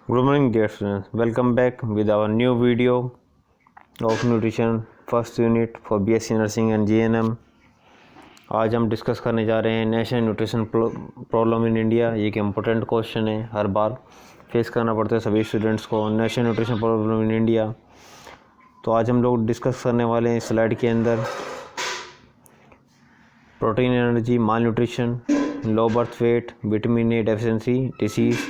Good morning dear students, welcome back with our new video of nutrition first unit for BSc Nursing and GNM। आज हम discuss करने जा रहे हैं national nutrition problem in India. ये एक important question है, हर बार फेस करना पड़ता है सभी स्टूडेंट्स को, national nutrition problem in India. तो आज हम लोग डिस्कस करने वाले हैं स्लाइड के अंदर protein energy, malnutrition, low birth weight, vitamin A deficiency disease,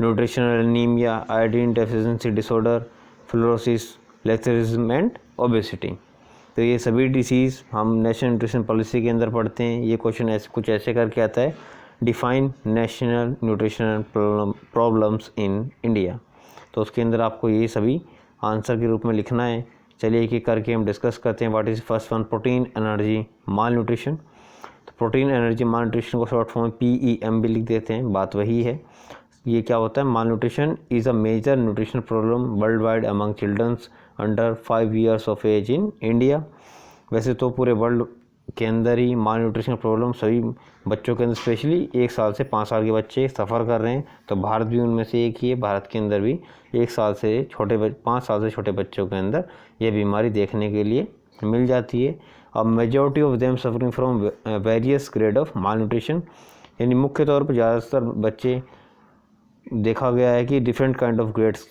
nutritional anaemia, iodine deficiency disorder, fluorosis, lathyrism and obesity. तो ये सभी डिसीज़ हम नेशनल न्यूट्रिशन पॉलिसी के अंदर पढ़ते हैं। ये क्वेश्चन कुछ ऐसे करके आता है, define national nutritional problems in India. तो उसके अंदर आपको ये सभी आंसर के रूप में लिखना है। चलिए एक एक करके हम डिस्कस करते हैं। What is first one? Protein energy mall nutrition. तो प्रोटीन एनर्जी माल न्यूट्रिशन को शॉर्ट फॉर्म में PEM भी लिख देते हैं, बात वही है। ये क्या होता है? Malnutrition is a major nutrition problem worldwide among childrens under 5 years of age in India. वैसे तो पूरे वर्ल्ड के अंदर ही माल न्यूट्रिशन प्रॉब्लम सभी बच्चों के अंदर, स्पेशली 1 साल से 5 साल के बच्चे सफ़र कर रहे हैं। तो भारत भी उनमें से एक ही है। भारत के अंदर भी 5 साल से छोटे बच्चों के अंदर ये बीमारी देखने के लिए मिल जाती है। अब majority of them suffering from various grade of mall nutrition, यानी मुख्य तौर पर ज़्यादातर बच्चे देखा गया है कि डिफरेंट काइंड ऑफ ग्रेड्स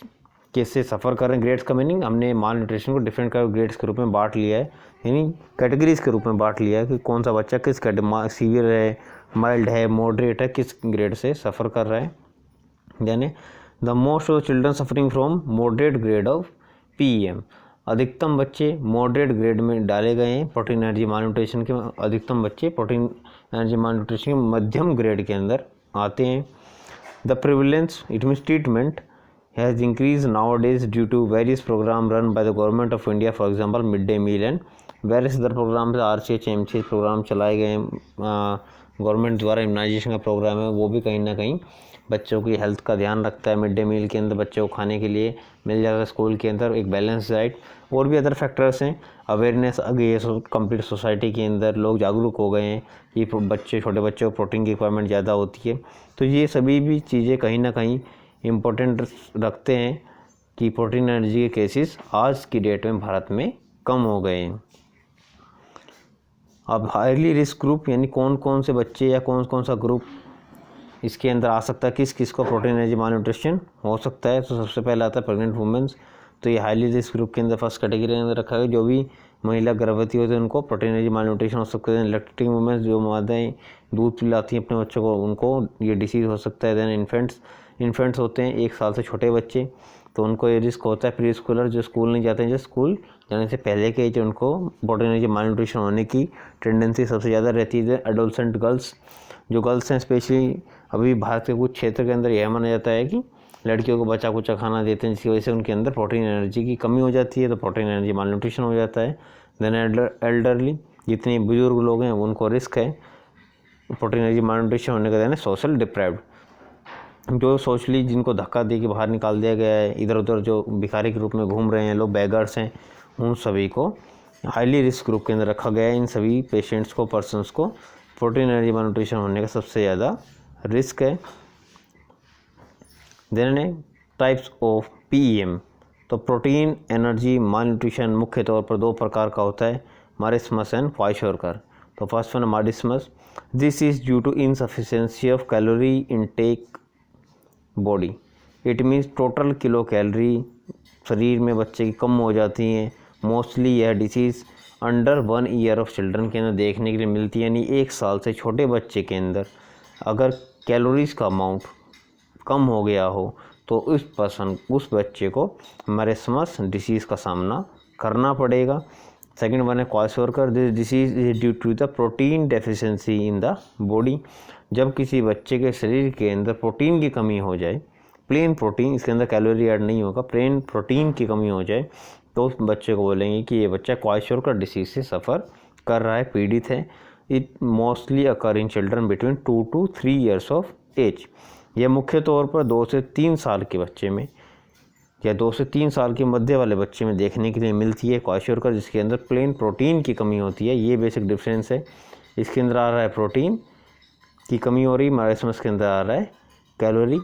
कैसे सफ़र कर रहे हैं। ग्रेड्स का मीनिंग हमने माल न्यूट्रिशन को डिफरेंट काइंड ऑफ ग्रेड्स के रूप में बांट लिया है, यानी कैटेगरीज के रूप में बांट लिया है कि कौन सा बच्चा किस सीवियर है, माइल्ड है, मॉडरेट है, किस ग्रेड से सफ़र कर रहा है। यानी the most of children suffering from moderate grade of PEM। अधिकतम बच्चे मॉडरेट ग्रेड में डाले गए हैं। प्रोटीन एनर्जी माल न्यूट्रिशन के अधिकतम बच्चे प्रोटीन एनर्जी माल न्यूट्रिशन के मध्यम ग्रेड के अंदर आते हैं। The prevalence, it means treatment, has increased nowadays due to various programs run by the government of India, for example mid-day meal and various other programs, RCH, MCH program चलाए गए हैं government द्वारा। Immunisation का programme है, वो भी कहीं ना कहीं बच्चों की हेल्थ का ध्यान रखता है। मिड डे मील के अंदर बच्चों को खाने के लिए मिल जाता है स्कूल के अंदर एक बैलेंस डाइट। और भी अदर फैक्टर्स हैं, अवेयरनेस आ गई है कंप्लीट सोसाइटी के अंदर, लोग जागरूक हो गए हैं कि छोटे बच्चों को प्रोटीन की रिक्वायरमेंट ज़्यादा होती है। तो ये सभी भी चीज़ें कहीं ना कहीं इम्पोर्टेंट रखते हैं कि प्रोटीन एनर्जी के केसेस आज की डेट में भारत में कम हो गए हैं। अब हाईली रिस्क ग्रुप, यानी कौन कौन से बच्चे या कौन कौन सा ग्रुप इसके अंदर आ सकता है, किस किस को प्रोटीन एनर्जी माल न्यूट्रिशन हो सकता है। तो सबसे पहले आता है प्रेग्नेंट वुमेंस। तो ये हाईली रिस्क ग्रुप के अंदर फर्स्ट कैटेगरी के अंदर रखा गया। जो भी महिला गर्भवती होती है उनको प्रोटीन एनर्जी माल न्यूट्रिशन हो सकता है। लैक्टेटिंग वुमेंस, जो माताएं दूध पिलाती हैं अपने बच्चों को, उनको ये डिसीज़ हो सकता है। देन इन्फेंट्स होते हैं 1 साल से छोटे बच्चे, तो उनको ये रिस्क होता है। प्री स्कूलर, जो स्कूल नहीं जाते हैं, जो स्कूल जाने से पहले के एज, उनको प्रोटीन एनर्जी माल न्यूट्रिशन होने की टेंडेंसी सबसे ज़्यादा रहती है। एडोलसेंट गर्ल्स, जो गर्ल्स हैं स्पेशली, अभी भारत के कुछ क्षेत्र के अंदर यह माना जाता है कि लड़कियों को बचा कुचा खाना देते हैं, जिसकी वजह से उनके अंदर प्रोटीन एनर्जी की कमी हो जाती है, तो प्रोटीन एनर्जी माल न्यूट्रिशन हो जाता है। देन एल्डरली, जितने बुजुर्ग लोग हैं उनको रिस्क है प्रोटीन एनर्जी माल न्यूट्रिशन होने का। देन सोशल डिप्राइव्ड, जो सोशली जिनको धक्का दे के बाहर निकाल दिया गया है, इधर उधर जो भिखारी के रूप में घूम रहे हैं लोग, बेगर्स हैं, उन सभी को हाईली रिस्क ग्रुप के अंदर रखा गया है। इन सभी पेशेंट्स को, पर्सनस को प्रोटीन एनर्जी माल न्यूट्रिशन होने का सबसे ज़्यादा रिस्क है। Then types of PEM। तो प्रोटीन एनर्जी माल न्यूट्रिशन मुख्य तौर पर 2 प्रकार का होता है, मारिस्मस एंड क्वाइशोरकर। तो first one marasmus, this is due to insufficiency of calorie intake body. It means total kilo calorie शरीर में बच्चे की कम हो जाती हैं। मोस्टली यह disease under 1 year of children के अंदर देखने के लिए मिलती है, यानी 1 साल से छोटे बच्चे के अंदर अगर कैलोरीज का अमाउंट कम हो गया हो तो उस बच्चे को मारिस्मस डिसीज़ का सामना करना पड़ेगा। सेकंड वन है kwashiorkor, this disease is due to the protein deficiency in the body. जब किसी बच्चे के शरीर के अंदर प्रोटीन की कमी हो जाए, प्लेन प्रोटीन, इसके अंदर कैलोरी ऐड नहीं होगा, प्लेन प्रोटीन की कमी हो जाए, तो उस बच्चे को बोलेंगे कि ये बच्चा क्वाइशोरकर डिसीज़ से सफ़र कर रहा है, पीड़ित है। It mostly occur in children between 2 to 3 years of age. यह मुख्य तौर पर 2 से 3 साल के बच्चे में या 2 से 3 साल के मध्य वाले बच्चे में देखने के लिए मिलती है क्वाइशोरकर, जिसके अंदर प्लेन प्रोटीन की कमी होती है। ये बेसिक डिफरेंस है। इसके अंदर आ रहा है प्रोटीन की कमी हो रही, मारिस्मस के अंदर आ रहा है कैलोरी।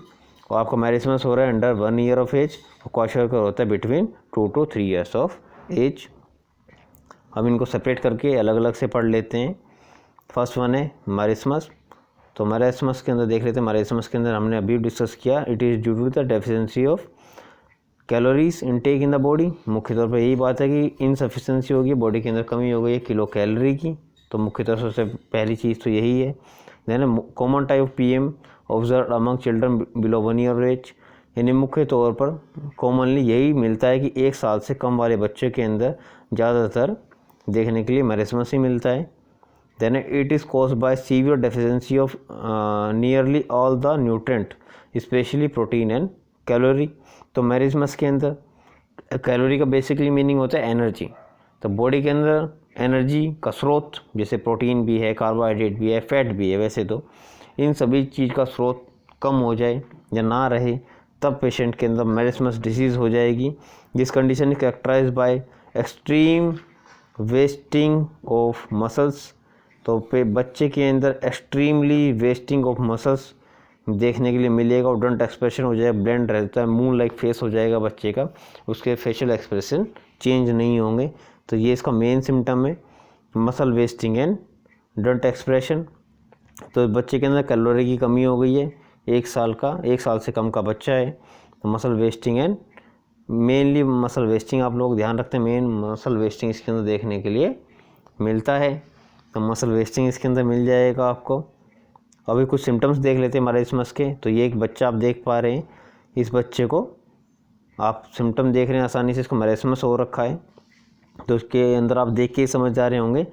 और आपका मैरिस्मस हो रहा है अंडर 1 ईयर ऑफ एज, और क्वाशोरकर होता है between 2 to 3 years of age. हम इनको सेपरेट करके अलग अलग से पढ़ लेते हैं। फर्स्ट वन है मैरिस्मस। तो मैरिस्मस के अंदर देख लेते हैं। मैरिस्मस के अंदर हमने अभी डिस्कस किया, it is due to the deficiency of calories intake in the body. मुख्य तौर पर यही बात है कि इनसफिशेंसी होगी, बॉडी के अंदर कमी हो गई है किलो कैलोरी की। तो मुख्य तौर से सबसे पहली चीज़ तो यही है। Then common type of PM observe among children below 1 year age, यानी मुख्य तौर पर कॉमनली यही मिलता है कि 1 साल से कम वाले बच्चे के अंदर ज़्यादातर देखने के लिए मैरिस्मस ही मिलता है। Then it is caused by severe deficiency of nearly all the nutrient specially protein and calorie. तो मैरिस्मस के अंदर कैलोरी का बेसिकली मीनिंग होता है एनर्जी। तो बॉडी के अंदर एनर्जी का स्रोत, जैसे प्रोटीन भी है, कार्बोहाइड्रेट भी है, फैट भी है, वैसे तो इन सभी चीज़ का स्रोत कम हो जाए या ना रहे तब पेशेंट के अंदर मैरिस्मस डिसीज़ हो जाएगी। This condition is characterize by extreme wasting of muscles. तो बच्चे के अंदर एक्सट्रीमली वेस्टिंग ऑफ मसल्स देखने के लिए मिलेगा, और डंट एक्सप्रेशन हो जाएगा, ब्लेंड रहता है, मून लाइक फेस हो जाएगा बच्चे का, उसके फेशियल एक्सप्रेशन चेंज नहीं होंगे। तो ये इसका मेन सिम्टम है, muscle wasting and don't expression. तो बच्चे के अंदर कैलोरी की कमी हो गई है, 1 साल से कम का बच्चा है, तो muscle wasting and mainly muscle wasting आप लोग ध्यान रखते हैं, मेन मसल वेस्टिंग इसके अंदर देखने के लिए मिलता है। तो मसल वेस्टिंग इसके अंदर मिल जाएगा आपको। अभी कुछ सिम्टम्स देख लेते हैं मैरिस्मस के। तो ये एक बच्चा आप देख पा रहे हैं, इस बच्चे को आप सिम्टम देख रहे हैं आसानी से, इसको मैरिस्मस हो रखा है। तो उसके अंदर आप देख के ही समझ जा रहे होंगे,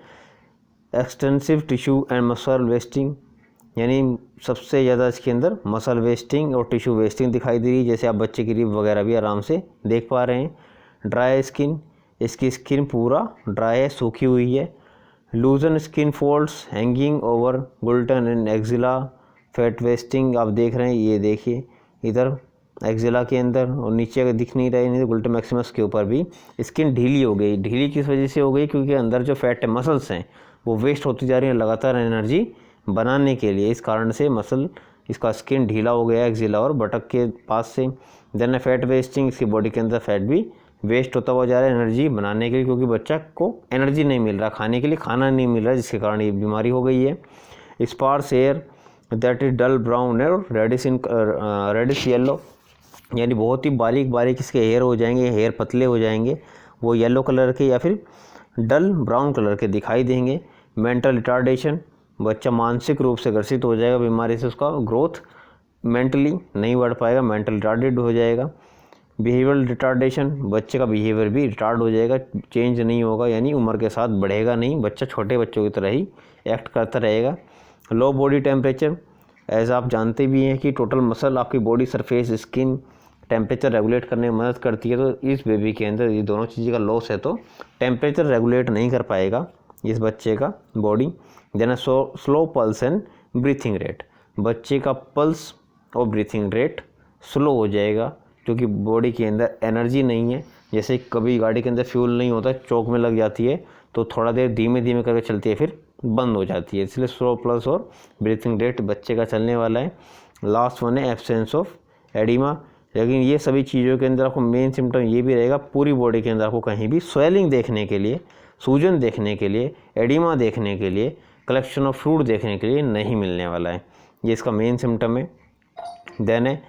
extensive tissue and muscle wasting, यानी सबसे ज़्यादा इसके अंदर मसल वेस्टिंग और टिश्यू वेस्टिंग दिखाई दे रही है, जैसे आप बच्चे की रिब वगैरह भी आराम से देख पा रहे हैं। ड्राई स्किन, इसकी स्किन पूरा ड्राई है, सूखी हुई है। Loosen skin folds hanging over gluteal and axilla, fat wasting आप देख रहे हैं, ये देखिए इधर एक्जिला के अंदर और नीचे अगर दिख नहीं रहा है, नहीं तो गुल्टन मैक्सिमस के ऊपर भी स्किन ढीली हो गई। ढीली किस वजह से हो गई? क्योंकि अंदर जो फैट मसल्स हैं वो वेस्ट होती जा रही हैं लगातार एनर्जी बनाने के लिए, इस कारण से मसल इसका स्किन ढीला हो गया एक्जिला और बटक के पास से। देन फैट वेस्टिंग, इसकी बॉडी के अंदर फैट भी वेस्ट होता हुआ जा रहा है एनर्जी बनाने के लिए, क्योंकि बच्चा को एनर्जी नहीं मिल रहा, खाने के लिए खाना नहीं मिल रहा, जिसके कारण ये बीमारी हो गई है। Sparse hair that is dull brown और रेडिश येलो, यानी बहुत ही बारीक बारीक इसके हेयर हो जाएंगे, हेयर पतले हो जाएंगे, वो येलो कलर के या फिर डल ब्राउन कलर के दिखाई देंगे। मेंटल रिटार्डेशन, बच्चा मानसिक रूप से ग्रसित हो जाएगा बीमारी से, उसका ग्रोथ मेंटली नहीं बढ़ पाएगा, मेंटल रिटार्डेड हो जाएगा। बिहेवियरल रिटार्डेशन, बच्चे का बिहेवियर भी रिटार्ड हो जाएगा, चेंज नहीं होगा, यानी उम्र के साथ बढ़ेगा नहीं, बच्चा छोटे बच्चों की तरह ही एक्ट करता रहेगा। लो बॉडी टेम्परेचर, एज आप जानते भी हैं कि टोटल मसल आपकी body surface skin temperature regulate करने में मदद करती है। तो इस बेबी के अंदर ये दोनों चीज़ें का लॉस है, तो टेम्परेचर रेगुलेट नहीं कर पाएगा इस बच्चे का body. Then slow pulse and breathing rate, बच्चे का पल्स और ब्रीथिंग रेट स्लो हो जाएगा, क्योंकि बॉडी के अंदर एनर्जी नहीं है। जैसे कभी गाड़ी के अंदर फ्यूल नहीं होता, चौक में लग जाती है तो थोड़ा देर धीमे धीमे करके चलती है, फिर बंद हो जाती है, इसलिए स्लो पल्स और ब्रीथिंग रेट बच्चे का चलने वाला है। लास्ट वन है एब्सेंस ऑफ एडिमा, लेकिन ये सभी चीज़ों के अंदर आपको मेन सिम्टम ये भी रहेगा, पूरी बॉडी के अंदर आपको कहीं भी स्वेलिंग देखने के लिए, सूजन देखने के लिए, एडिमा देखने के लिए, कलेक्शन ऑफ फ्लूइड देखने के लिए नहीं मिलने वाला है, ये इसका मेन सिम्टम है। देन है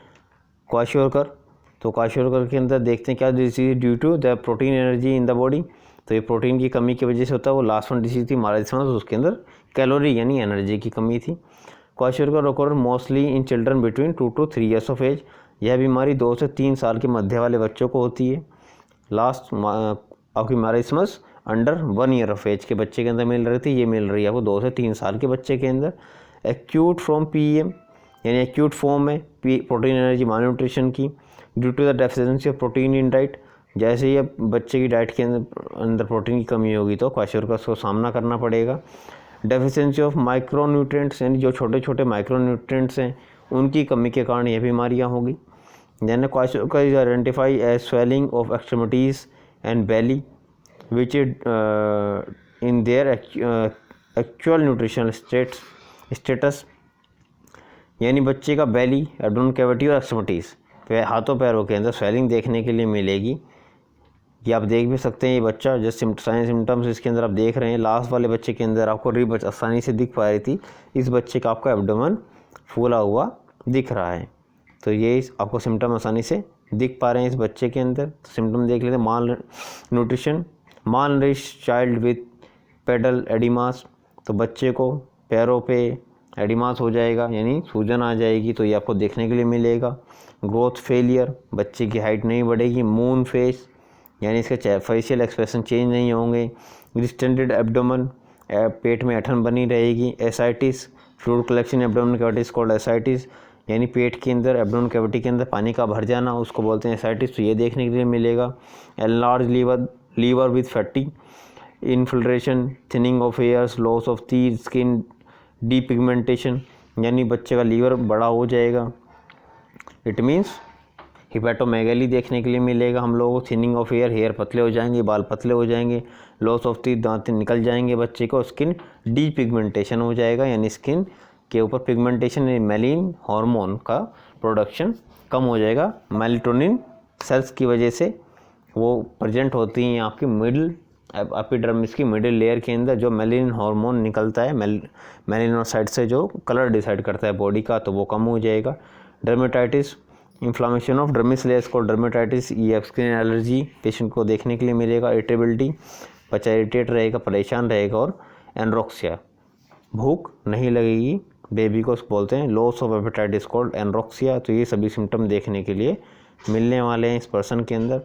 क्वाशियोरकर, तो क्वाशियोरकर के अंदर देखते हैं क्या disease due to the protein energy in the body, तो ये प्रोटीन की कमी की वजह से होता है। वो लास्ट वन डिजीज थी मैरिस्मस, उसके अंदर कैलोरी यानी एनर्जी की कमी थी। Kwashiorkor occur mostly in children between 2 to 3 years of age, यह बीमारी 2 से 3 साल के मध्य वाले बच्चों को होती है। लास्ट आपकी मैरिस्मस अंडर 1 ईयर ऑफ एज के बच्चे के अंदर मिल रही थी, ये मिल रही है आपको 2 से 3 साल के बच्चे के अंदर। एक्यूट फ्रॉम PM, यानी एक्यूट फॉर्म में प्रोटीन एनर्जी मालन्यूट्रिशन की due to the deficiency of protein in diet, जैसे ही बच्चे की डाइट के अंदर प्रोटीन की कमी होगी तो क्वाशियोरकर को सामना करना पड़ेगा। डेफिशिएंसी ऑफ माइक्रोन्यूट्रिएंट्स, यानी जो छोटे छोटे माइक्रोन्यूट्रिएंट्स हैं उनकी कमी के कारण ये बीमारियाँ होगी। Then kwashiorkor is identify as swelling of extremities and belly which is in their actual nutritional status, यानी बच्चे का बेली, एब्डोमेन कैविटी और एक्सट्रीमिटीज़, हाथों पैरों के अंदर स्वेलिंग देखने के लिए मिलेगी। ये आप देख भी सकते हैं, ये बच्चा जस्ट साइन सिम्टम्स इसके अंदर आप देख रहे हैं। लास्ट वाले बच्चे के अंदर आपको रिबच आसानी से दिख पा रही थी, इस बच्चे का आपका एब्डोमेन फूला हुआ दिख रहा है। तो ये आपको सिम्टम आसानी से दिख पा रहे हैं इस बच्चे के अंदर। सिम्टम देख लेते हैं। Malnutrition, malnourish child with pedal oedemas, तो बच्चे को पैरों पे एडिमास हो जाएगा यानी सूजन आ जाएगी, तो ये आपको देखने के लिए मिलेगा। ग्रोथ फेलियर, बच्चे की हाइट नहीं बढ़ेगी। मून फेस यानी इसके फेशियल एक्सप्रेशन चेंज नहीं होंगे। डिस्टेंडेड एब्डोमेन, पेट में ऐंठन बनी रहेगी। Ascites, fluid collection abdomen cavity called ascites, यानी पेट के अंदर एब्डोमेन कैविटी के अंदर पानी का भर जाना, उसको बोलते हैं एसाइटिस, तो ये देखने के लिए मिलेगा। Enlarge liver with fatty, infiltration, thinning of hairs, loss of teeth, skin depigmentation, यानी बच्चे का लीवर बड़ा हो जाएगा। इट मीन्स हिपैटोमेगैली देखने के लिए मिलेगा हम लोगों को। थिनिंग ऑफ हेयर पतले हो जाएंगे, बाल पतले हो जाएंगे। लॉस ऑफ टीथ, दांत निकल जाएंगे बच्चे को। स्किन डीपिगमेंटेशन हो जाएगा, यानी स्किन के ऊपर पिगमेंटेशन यानी मेलिन हार्मोन का प्रोडक्शन कम हो जाएगा। मेलाटोनिन सेल्स की वजह से वो प्रेजेंट होती हैं आपकी मिडिल एपिडर्मिस की मिडिल लेयर के अंदर, जो मेलिन हार्मोन निकलता है मेलिनोसाइट से, जो कलर डिसाइड करता है बॉडी का, तो वो कम हो जाएगा। Dermatitis, inflammation of dermis layers को डर्मेटाइटिस, ये स्किन एलर्जी पेशेंट को देखने के लिए मिलेगा। इरिटेबिलिटी, बच्चा इरिटेट रहेगा, परेशान रहेगा। और एनरोक्सिया, भूख नहीं लगेगी बेबी को, बोलते हैं लॉस ऑफ एपेटाइटिस कॉल्ड एनरोक्सिया। तो ये सभी सिम्टम देखने के लिए मिलने वाले हैं इस पर्सन के अंदर।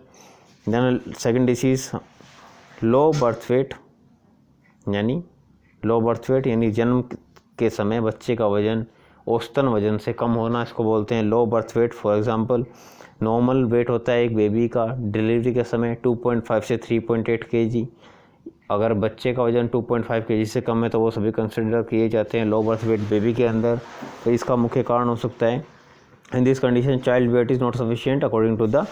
Then second disease low birth weight, यानी जन्म के समय बच्चे का वजन औसतन वजन से कम होना, इसको बोलते हैं लो birth wait. For example normal weight होता है एक बेबी का डिलीवरी के समय 2.5 से 3.8 kg। अगर बच्चे का वजन 2.5 kg से कम है तो वो सभी कंसिडर किए जाते हैं लो बर्थ वेट बेबी के अंदर। तो इसका मुख्य कारण हो सकता है in this condition child weight is not sufficient according to the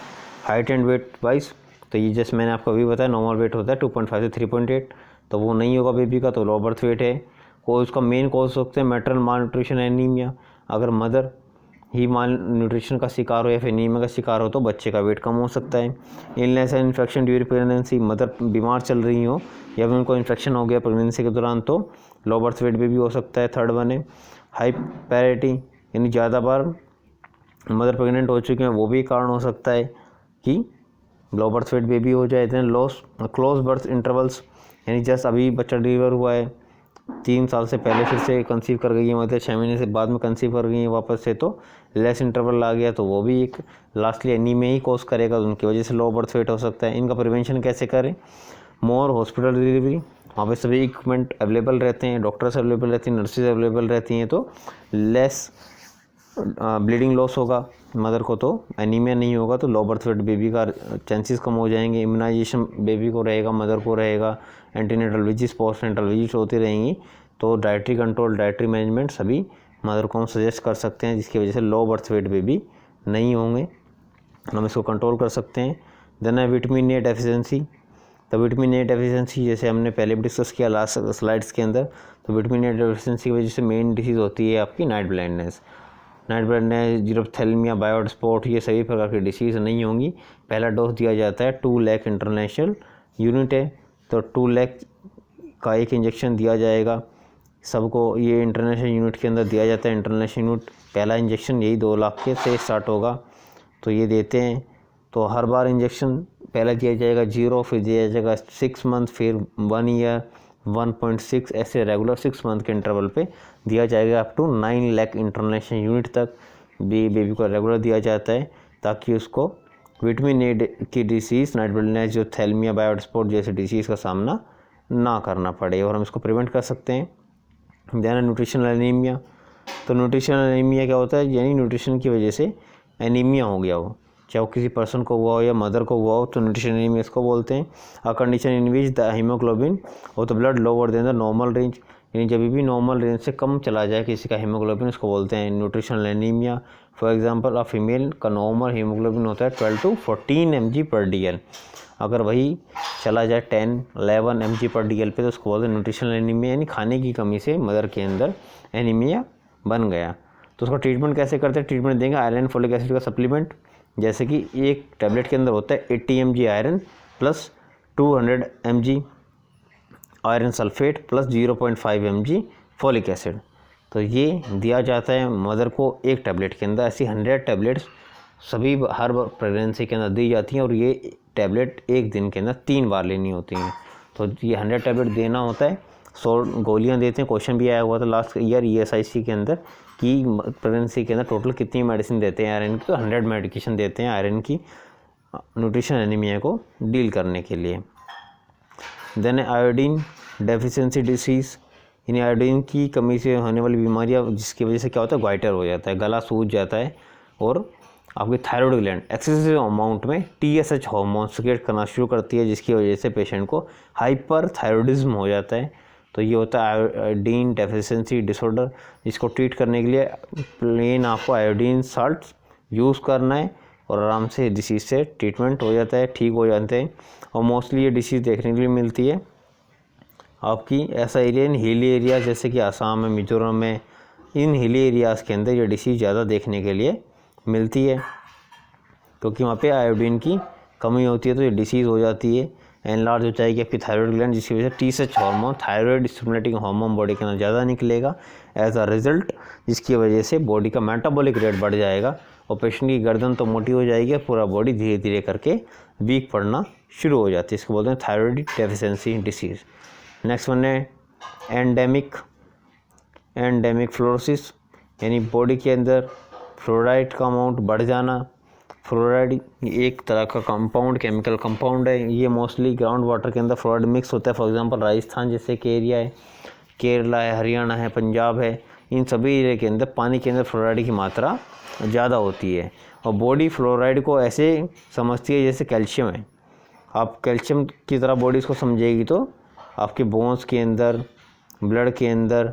height and weight wise. तो ये जैसे मैंने आपको अभी बताया नॉर्मल वेट होता है 2.5 से 3.8, तो वो नहीं होगा बेबी का, तो लो बर्थ वेट है। और उसका मेन कॉज हो सकते हैं मैटरनल माल न्यूट्रिशन एनीमिया। अगर मदर ही माल न्यूट्रिशन का शिकार हो या फिर एनीमिया का शिकार हो तो बच्चे का वेट कम हो सकता है। Illness and infection during pregnancy, mother बीमार चल रही हो या फिर उनको इन्फेक्शन हो गया प्रेगनेंसी के दौरान तो लो बर्थ वेट भी हो सकता है। थर्ड वन है हाइपैरिटी, यानी ज़्यादा बार मदर प्रेग्नेंट हो चुके हैं, वो भी कारण हो सकता है कि लो बर्थ वेट बेबी हो जाए। देन क्लोज बर्थ इंटरवल्स, यानी जस्ट अभी बच्चा डिलीवर हुआ है 3 साल से पहले फिर से कंसीव कर गई है, मतलब 6 महीने से बाद में कंसीव कर गई है वापस से, तो लेस इंटरवल आ गया, तो वो भी एक लास्टली एनीमिया ही कॉज करेगा, उनकी वजह से लो बर्थ वेट हो सकता है। इनका प्रिवेंशन कैसे करें? मोर हॉस्पिटल डिलीवरी, वहाँ पे सभी इक्विपमेंट अवेलेबल रहते हैं, डॉक्टर्स अवेलेबल रहती हैं, नर्सेज अवेलेबल रहती हैं, तो लेस ब्लीडिंग लॉस होगा मदर को, तो एनीमिया नहीं होगा, तो लो बर्थ वेट बेबी का चांसेस कम हो जाएंगे। इम्यूनाइजेशन बेबी को रहेगा, मदर को रहेगा, antenatal visits post natal visits होती रहेंगी, तो डाइटरी कंट्रोल डाइटरी मैनेजमेंट सभी मदर को हम सजेस्ट कर सकते हैं, जिसकी वजह से लो बर्थ वेट बेबी नहीं होंगे, हम इसको कंट्रोल कर सकते हैं। देन है विटामिन ए डेफिशिएंसी, तो विटामिन ए डेफिशिएंसी जैसे हमने पहले भी डिस्कस किया लास्ट स्लाइड्स के अंदर, तो विटामिन ए डेफिशिएंसी की वजह से मेन डिसीज़ होती है आपकी नाइट ब्लाइंडनेस, जीरोथैलेमिया, बायोस्पॉट, ये सभी प्रकार की डिसीज़ नहीं होंगी। पहला डोज दिया जाता है 2 लाख इंटरनेशनल यूनिट है, तो 2 लाख का एक इंजेक्शन दिया जाएगा सबको, ये इंटरनेशनल यूनिट के अंदर दिया जाता है। इंटरनेशनल यूनिट पहला इंजेक्शन यही 2 लाख के से स्टार्ट होगा, तो ये देते हैं। तो हर बार इंजेक्शन पहला दिया जाएगा 0, फिर दिया जाएगा 6 मंथ, फिर 1 ईयर, 1.6, ऐसे रेगुलर 6 मंथ के इंटरवल पे दिया जाएगा up to 9 lakh international unit तक भी बेबी को रेगुलर दिया जाता है, ताकि उसको विटामिन ए की डिसीज़, नाइट ब्लाइंडनेस, जो थैलेमिया, बायोस्पॉट जैसे डिसीज़ का सामना ना करना पड़े, और हम इसको प्रिवेंट कर सकते हैं। देन न्यूट्रिशनल एनीमिया, तो न्यूट्रिशनल एनीमिया क्या होता है? यानी न्यूट्रिशन की वजह से एनीमिया हो गया हो, चाहे वो किसी पर्सन को हुआ हो या मदर को हुआ हो, तो न्यूट्रिशन एनीमिया इसको बोलते हैं। A condition in which the haemoglobin और the blood lower than the normal range, यानी जब भी नॉर्मल रेंज से कम चला जाए किसी का हीमोग्लोबिन, उसको बोलते हैं nutritional anaemia. For example a female का नॉर्मल हीमोग्लोबिन होता है 12 to 14 mg/dl, अगर वही चला जाए 10-11 mg/dl पे, तो उसको बोलते हैं न्यूट्रिशनल एनीमिया, यानी खाने की कमी से मदर के अंदर एनीमिया बन गया। तो उसका ट्रीटमेंट कैसे करते हैं, ट्रीटमेंट देंगे आयरन फोलिक एसिड का सप्लीमेंट, जैसे कि एक टैबलेट के अंदर होता है 80 mg iron plus 200 mg iron sulphate plus 0.5 mg folic acid. तो ये दिया जाता है मदर को एक टैबलेट के अंदर। ऐसी 100 टैबलेट्स सभी हर प्रेगनेंसी के अंदर दी जाती हैं और ये टैबलेट एक दिन के अंदर 3 बार लेनी होती हैं। तो ये 100 टैबलेट देना होता है, 100 गोलियां देते हैं। क्वेश्चन भी आया हुआ था लास्ट ईयर ESIC के अंदर कि प्रेगनेंसी के अंदर टोटल कितनी मेडिसिन देते हैं आयरन की, तो 100 मेडिकेशन देते हैं आयरन की न्यूट्रिशन एनीमिया को डील करने के लिए। देन आयोडीन डेफिशिएंसी डिसीज़, यानी आयोडीन की कमी से होने वाली बीमारियाँ जिसकी वजह से क्या होता है, ग्वाइटर हो जाता है, गला सूज जाता है और आपकी थायराइड ग्लैंड एक्सेसिव अमाउंट में TSH हार्मोन सिक्रेट करना शुरू करती है, जिसकी वजह से पेशेंट को हाइपर थायराइडिज्म हो जाता है। तो ये होता है आयोडीन डेफिशिएंसी डिसऑर्डर। इसको ट्रीट करने के लिए प्लेन आपको आयोडीन साल्ट यूज़ करना है और आराम से डिसीज़ से ट्रीटमेंट हो जाता है, ठीक हो जाते हैं। और मोस्टली ये डिसीज़ देखने के लिए मिलती है आपकी ऐसा एरिया इन हिली एरिया जैसे कि आसाम में, मिजोरम में, इन हिली एरियाज़ के अंदर ये डिसीज़ ज़्यादा देखने के लिए मिलती है, क्योंकि वहाँ पे आयोडीन की कमी होती है। तो ये डिसीज़ हो जाती है, एनलार्ज हो जाएगी आपकी थायराइड ग्लैंड, जिसकी वजह से TSH hormone, thyroid stimulating hormone body के अंदर ज़्यादा निकलेगा एज अ रिजल्ट, जिसकी वजह से बॉडी का मेटाबॉलिक रेट बढ़ जाएगा और पेशेंट की गर्दन तो मोटी हो जाएगी, पूरा बॉडी धीरे धीरे करके वीक पड़ना शुरू हो जाती है। इसको बोलते हैं thyroid deficiency disease. Next one है एंडेमिक फ्लोरोसिस, यानी बॉडी के अंदर फ्लोराइड का अमाउंट बढ़ जाना। फ्लोराइड एक तरह का कंपाउंड, केमिकल कंपाउंड है। ये मोस्टली ग्राउंड वाटर के अंदर फ्लोराइड मिक्स होता है। फॉर एग्जांपल राजस्थान जैसे के एरिया है, केरला है, हरियाणा है, पंजाब है, इन सभी एरिया के अंदर पानी के अंदर फ्लोराइड की मात्रा ज़्यादा होती है। और बॉडी फ्लोराइड को ऐसे समझती है जैसे कैल्शियम है। आप कैल्शियम की तरह बॉडी इसको समझेगी तो आपके बोन्स के अंदर, ब्लड के अंदर,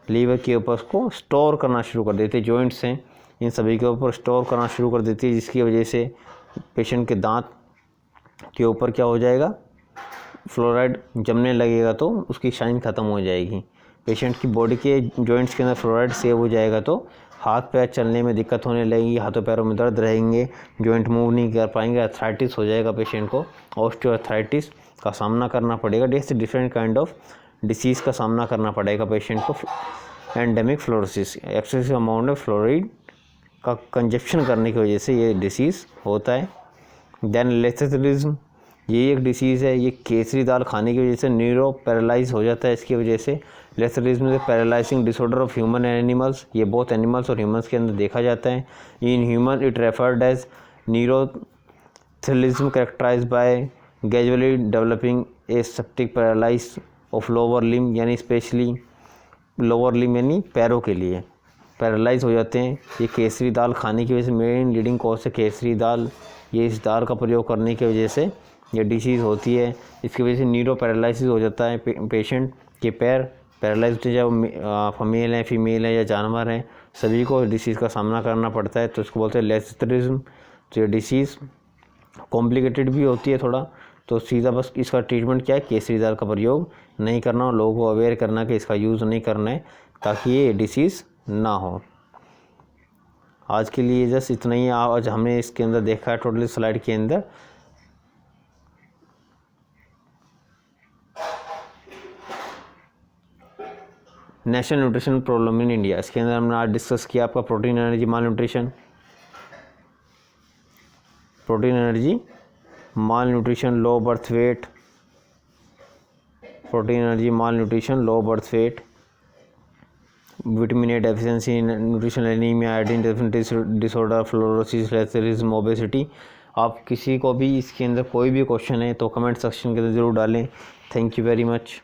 लीवर के ऊपर उसको स्टोर करना शुरू कर देते हैं। जॉइंट्स हैं, इन सभी के ऊपर स्टोर करना शुरू कर देती है, जिसकी वजह से पेशेंट के दांत के ऊपर क्या हो जाएगा, फ्लोराइड जमने लगेगा तो उसकी शाइन ख़त्म हो जाएगी। पेशेंट की बॉडी के जॉइंट्स के अंदर फ्लोराइड सेव हो जाएगा तो हाथ पैर चलने में दिक्कत होने लगेगी, हाथों पैरों में दर्द रहेंगे, जॉइंट मूव नहीं कर पाएंगे, आर्थराइटिस हो जाएगा पेशेंट को, ऑस्टियोआर्थराइटिस का सामना करना पड़ेगा। जैसे डिफरेंट काइंड ऑफ डिसीज़ का सामना करना पड़ेगा पेशेंट को। एंडेमिक फ्लोरोसिस, एक्सेसिव अमाउंट में फ्लोराइड का कंजप्शन करने की वजह से ये डिसीज़ होता है। देन लेथेथलिज्म, ये एक डिसीज़ है। ये केसरी दाल खाने की वजह से न्यूरो पैरालाइज हो जाता है। इसकी वजह से lathyrism is paralysing disorder of human and animals. ये बोथ एनिमल्स और ह्यूमंस के अंदर देखा जाता है। In human it referred as neurolathyrism characterise by gradually developing a spastic paralyse of lower limb, यानी स्पेशली लोअर लिम यानी पैरों के लिए पैरालाइज हो जाते हैं। ये केसरी दाल खाने की वजह से मेन लीडिंग कॉज है केसरी दाल। ये इस दाल का प्रयोग करने की वजह से ये डिसीज़ होती है। इसकी वजह से न्यूरो पैरालिसिस हो जाता है, पेशेंट के पैर पैरालाइज होते हैं। जब मेल है, फीमेल है या जानवर हैं, सभी को डिसीज़ का सामना करना पड़ता है। तो इसको बोलते हैं लेथेथलिज्म। तो ये डिसीज़ कॉम्प्लिकेटेड भी होती है थोड़ा। तो सीधा बस इसका ट्रीटमेंट क्या है, केसरी दाल का प्रयोग नहीं करना और लोगों को अवेयर करना कि इसका यूज़ नहीं करना है ताकि ये डिसीज़ ना हो। आज के लिए जस्ट इतना ही। आज हमने इसके अंदर देखा है टोटली स्लाइड के अंदर national nutrition problem in India. इसके अंदर हमने आज डिस्कस किया आपका protein energy malnutrition, low birth weight, protein energy malnutrition, low birth weight, vitamin A deficiency, nutritional anaemia, iodine deficiency disorder, fluorosis, lathyrism, obesity. आप किसी को भी इसके अंदर कोई भी क्वेश्चन है तो कमेंट सेक्शन के अंदर ज़रूर डालें। Thank you very much.